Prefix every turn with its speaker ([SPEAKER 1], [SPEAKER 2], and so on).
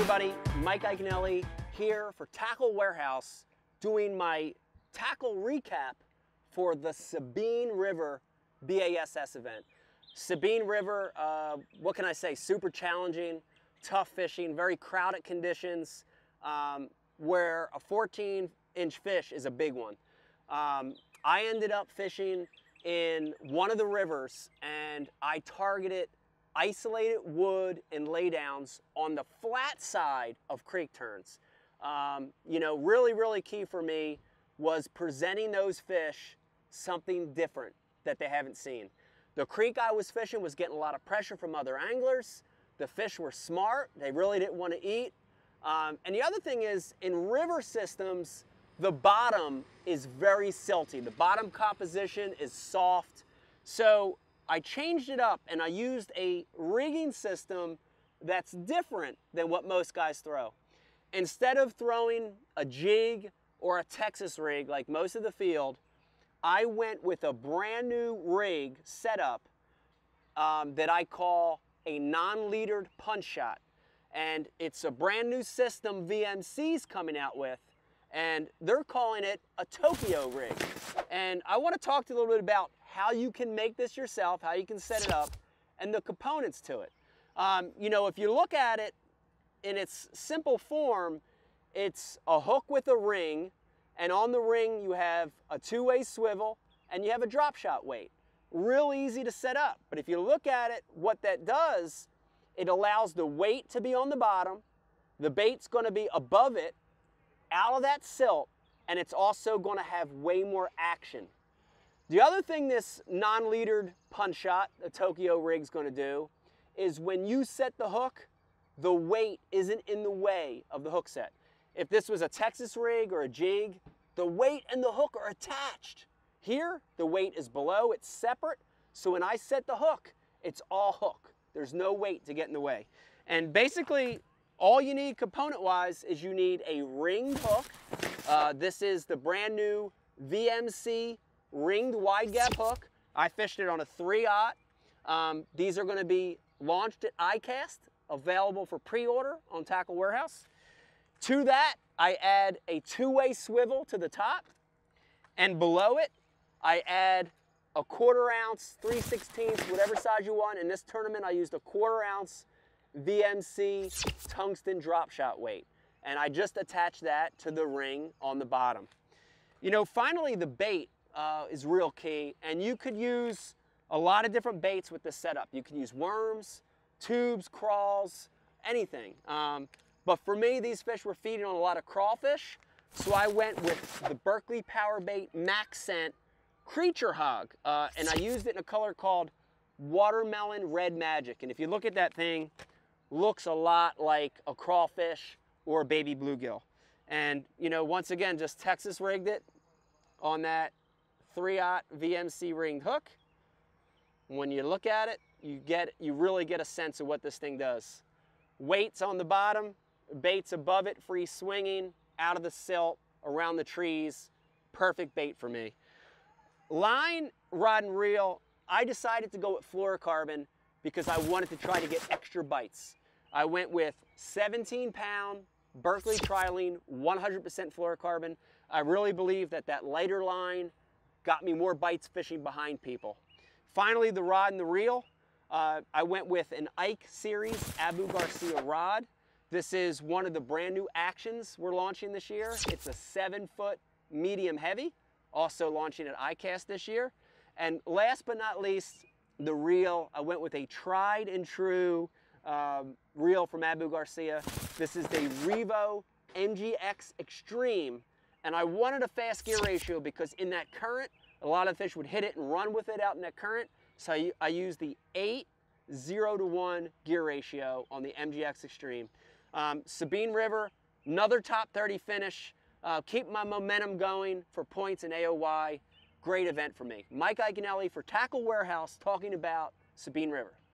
[SPEAKER 1] everybody, Mike Iaconelli here for Tackle Warehouse, doing my tackle recap for the Sabine River BASS event. Sabine River, what can I say, super challenging, tough fishing, very crowded conditions, where a 14-inch fish is a big one. I ended up fishing in one of the rivers and I targeted isolated wood and laydowns on the flat side of creek turns. You know, really key for me was presenting those fish something different that they haven't seen. The creek I was fishing was getting a lot of pressure from other anglers. The fish were smart. They really didn't want to eat. And the other thing is, in river systems, the bottom is very silty. The bottom composition is soft. So I changed it up and I used a rigging system that's different than what most guys throw. Instead of throwing a jig or a Texas rig like most of the field, I went with a brand new rig setup that I call a non-leadered punch shot. And it's a brand new system VMC's coming out with, and they're calling it a Tokyo rig. And I want to talk to you a little bit about how you can make this yourself, how you can set it up, and the components to it. You know, if you look at it in its simple form, it's a hook with a ring, and on the ring you have a two-way swivel and you have a drop shot weight. Real easy to set up, but if you look at it, what that does, it allows the weight to be on the bottom, the bait's going to be above it, out of that silt, and it's also going to have way more action. The other thing this non-leadered punch shot, the Tokyo rig's going to do, is when you set the hook, the weight isn't in the way of the hook set. If this was a Texas rig or a jig, the weight and the hook are attached. Here, the weight is below, it's separate, so when I set the hook, it's all hook. There's no weight to get in the way. And basically, all you need component-wise is you need a ringed hook. This is the brand new VMC ringed wide gap hook. I fished it on a 3/0. These are going to be launched at ICAST, available for pre-order on Tackle Warehouse. To that, I add a two-way swivel to the top, and below it, I add a 1/4 ounce, 3/16, whatever size you want. In this tournament, I used a 1/4 ounce VMC tungsten drop shot weight. And I just attached that to the ring on the bottom. You know, finally, the bait is real key. And you could use a lot of different baits with this setup. You can use worms, tubes, crawls, anything. But for me, these fish were feeding on a lot of crawfish. So I went with the Berkley Powerbait Maxscent Creature Hawg. And I used it in a color called Watermelon Red Magic. And if you look at that thing, looks a lot like a crawfish or a baby bluegill. And, you know, once again, just Texas rigged it on that 3/0 VMC ringed hook. When you look at it, you really get a sense of what this thing does. Weights on the bottom, baits above it, free swinging, out of the silt, around the trees. Perfect bait for me. Line, rod, and reel, I decided to go with fluorocarbon because I wanted to try to get extra bites. I went with 17-pound Berkley Trilene, 100% fluorocarbon. I really believe that that lighter line got me more bites fishing behind people. Finally, the rod and the reel. I went with an Ike series Abu Garcia rod. This is one of the brand new actions we're launching this year. It's a 7-foot medium heavy, also launching at ICAST this year. And last but not least, the reel. I went with a tried and true reel from Abu Garcia. This is the Revo MGX Extreme. And I wanted a fast gear ratio because in that current, a lot of fish would hit it and run with it out in that current. So I used the 8:0:1 gear ratio on the MGX Extreme. Sabine River, another top 30 finish. Keep my momentum going for points in AOY. Great event for me. Mike Iaconelli for Tackle Warehouse, talking about Sabine River.